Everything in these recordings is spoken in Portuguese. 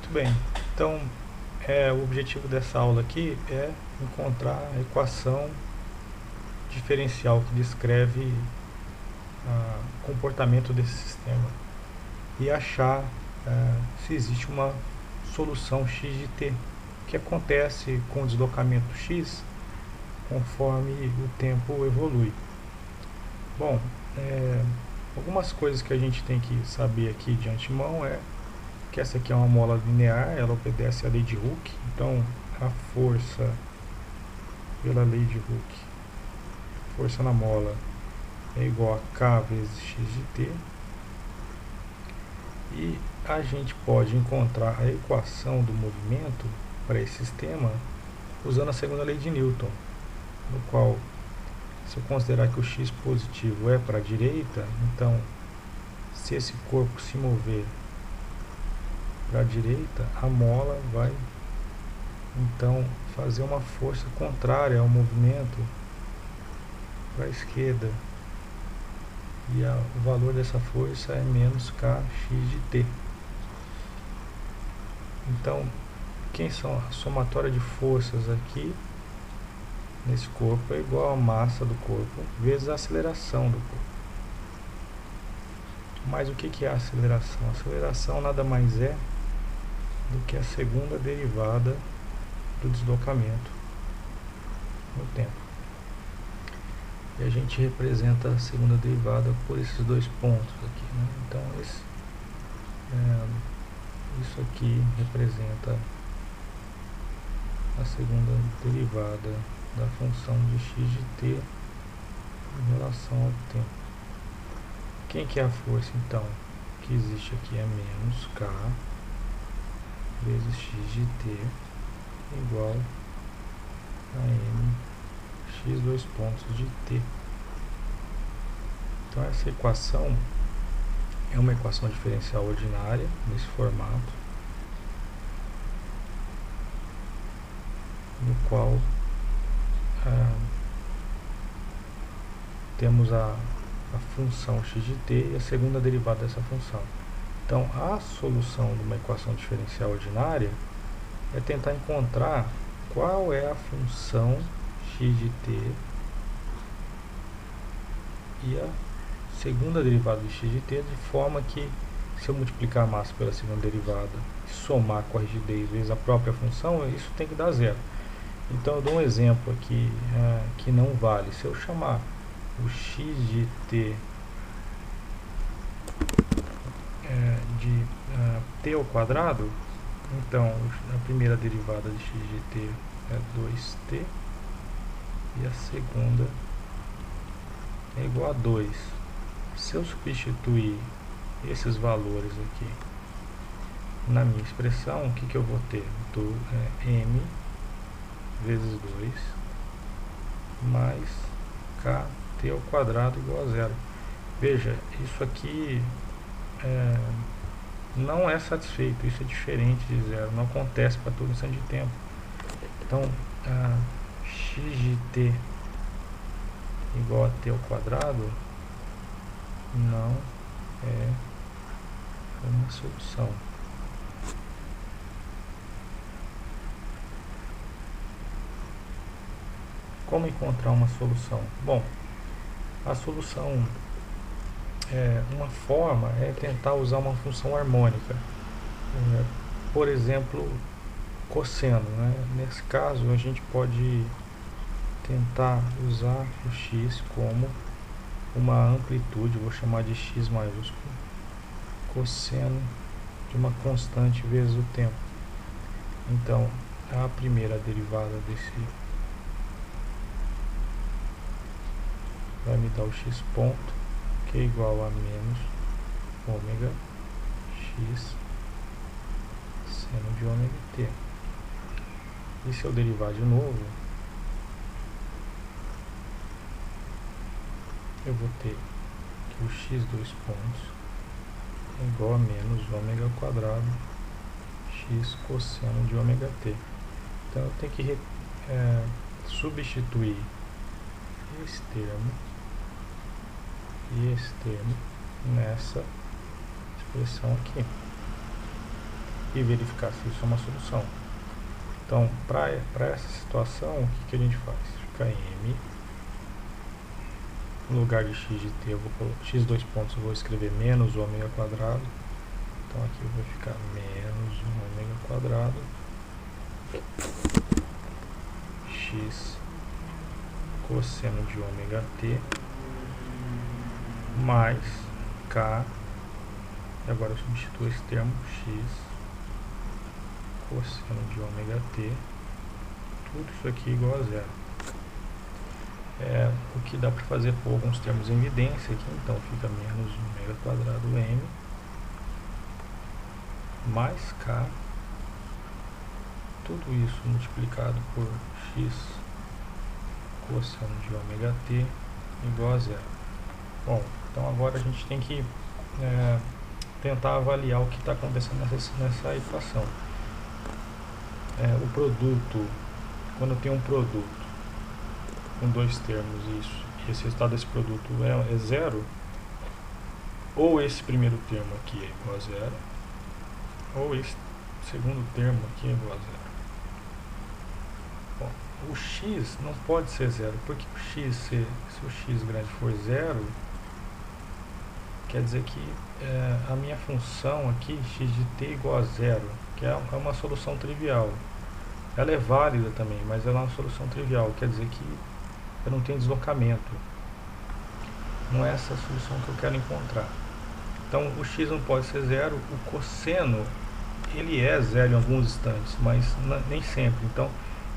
Muito bem. Então, o objetivo dessa aula aqui é encontrar a equação diferencial que descreve o comportamento desse sistema e achar se existe uma solução x de t, que acontece com o deslocamento x conforme o tempo evolui. Bom, algumas coisas que a gente tem que saber aqui de antemão é que essa aqui é uma mola linear, ela obedece à lei de Hooke, então a força pela lei de Hooke, força na mola é igual a K vezes x de t, e a gente pode encontrar a equação do movimento para esse sistema usando a segunda lei de Newton, no qual, se eu considerar que o x positivo é para a direita, então se esse corpo se mover para a direita, a mola vai então fazer uma força contrária ao movimento para a esquerda, e o valor dessa força é menos kx de t. Então, quem são a somatória de forças aqui nesse corpo é igual a massa do corpo vezes a aceleração do corpo. Mas o que é a aceleração? A aceleração nada mais é do que a segunda derivada do deslocamento no tempo. E a gente representa a segunda derivada por esses dois pontos aqui, né? Então isso aqui representa a segunda derivada da função de x de t em relação ao tempo. Quem que é a força então que existe aqui? É menos k vezes x de t igual a m x dois pontos de t. Então essa equação é uma equação diferencial ordinária nesse formato, no qual temos a função x de t e a segunda derivada dessa função. Então a solução de uma equação diferencial ordinária é tentar encontrar qual é a função x de t e a segunda derivada de x de t, de forma que, se eu multiplicar a massa pela segunda derivada e somar com a rigidez vezes a própria função, isso tem que dar zero. Então eu dou um exemplo aqui que não vale. Se eu chamar o x de t de t ao quadrado, então a primeira derivada de x de t é 2t e a segunda é igual a 2. Se eu substituir esses valores aqui na minha expressão, o que eu vou ter? M vezes 2 mais kt ao quadrado igual a zero. Veja, isso aqui não é satisfeito, isso é diferente de zero, não acontece para todo instante de tempo. Então, x de t igual a t ao quadrado não é uma solução. Como encontrar uma solução? Bom, a solução, uma forma é tentar usar uma função harmônica, por exemplo, cosseno, né? Nesse caso a gente pode tentar usar o x como uma amplitude, vou chamar de x maiúsculo, cosseno de uma constante vezes o tempo. Então a primeira derivada desse vai me dar o x ponto, que é igual a menos ômega x seno de ômega t. E se eu derivar de novo, eu vou ter que o x dois pontos é igual a menos ômega ao quadrado x cosseno de ômega t. Então eu tenho que substituir esse termo e esse termo nessa expressão aqui. e verificar se isso é uma solução. Então, para essa situação, o que a gente faz? Fica M, no lugar de x de t, eu vou colocar x dois pontos, eu vou escrever menos o ômega quadrado. Então aqui vai ficar menos o ômega quadrado, x cosseno de ômega t, mais k, e agora eu substituo esse termo, x cosseno de ômega t, tudo isso aqui igual a zero. O que dá para fazer por alguns termos em evidência aqui, então fica menos ômega quadrado m, mais k, tudo isso multiplicado por x cosseno de ômega t igual a zero. Bom, então agora a gente tem que tentar avaliar o que está acontecendo nessa equação. O produto, quando eu tenho um produto com dois termos e esse resultado desse produto é zero, ou esse primeiro termo aqui é igual a zero, ou esse segundo termo aqui é igual a zero. Bom, o x não pode ser zero, porque se o x grande for zero, quer dizer que a minha função aqui, x de t igual a zero, que é uma solução trivial. Ela é válida também, mas ela é uma solução trivial, quer dizer que eu não tenho deslocamento. Não é essa a solução que eu quero encontrar. Então o x não pode ser zero, o cosseno ele é zero em alguns instantes, mas nem sempre. Então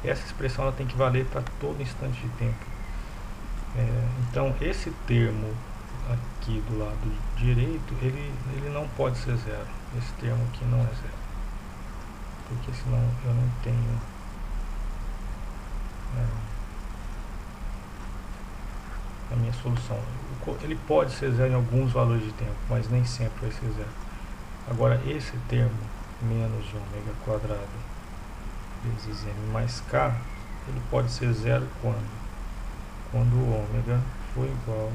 essa expressão ela tem que valer para todo instante de tempo. Então esse termo aqui do lado direito, ele não pode ser zero. Esse termo aqui não é zero, porque senão eu não tenho a minha solução. Ele pode ser zero em alguns valores de tempo, mas nem sempre vai ser zero. Agora esse termo, menos ômega quadrado vezes m mais k, ele pode ser zero quando? Quando o ômega for igual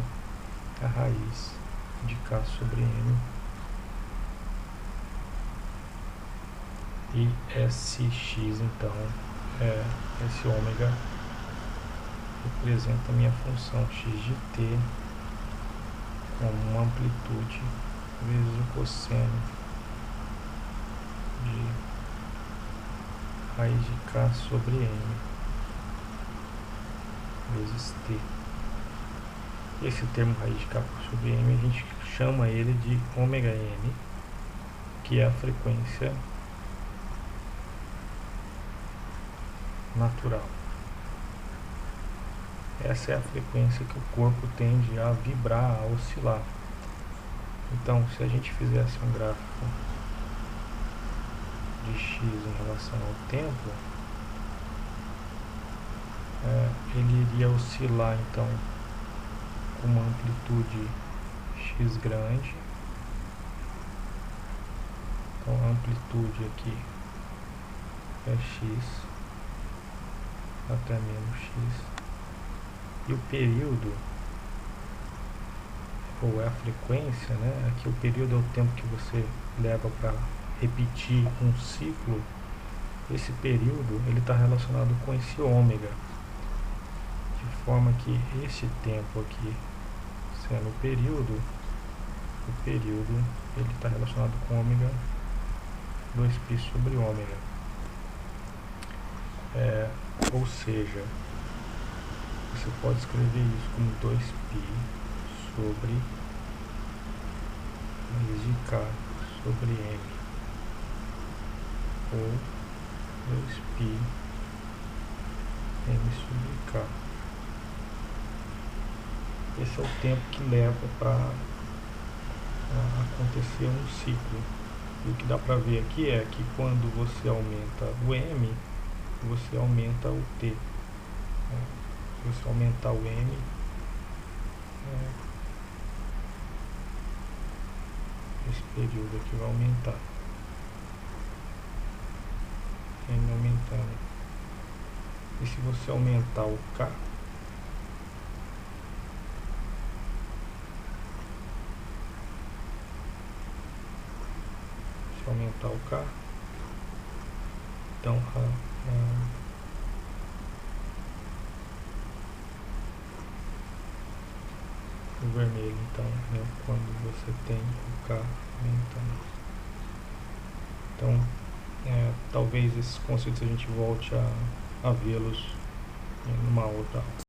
a raiz de k sobre m, e sx, então, esse ômega representa a minha função x de t como uma amplitude vezes o cosseno de raiz de k sobre m vezes t. Esse termo raiz de k sobre m a gente chama ele de ômega n, que é a frequência natural. Essa é a frequência que o corpo tende a vibrar, a oscilar. Então, se a gente fizesse um gráfico de x em relação ao tempo, ele iria oscilar então com uma amplitude x grande. Então a amplitude aqui é x até menos x, e o período, ou é a frequência, aqui o período é o tempo que você leva para repetir um ciclo. Esse período ele está relacionado com esse ômega, de forma que esse tempo aqui sendo o período ele está relacionado com ômega 2π sobre ômega. Ou seja, você pode escrever isso como 2π sobre raiz de k sobre m, ou 2π m sobre k. Esse é o tempo que leva para acontecer um ciclo. E o que dá para ver aqui é que quando você aumenta o m, você aumenta o t. Se você aumentar o m, esse período aqui vai aumentar. M aumentando. E se você aumentar o k, aumentar o k, Então, o vermelho, então, é quando você tem o K aumentando. Então, talvez esses conceitos a gente volte a vê-los numa outra aula.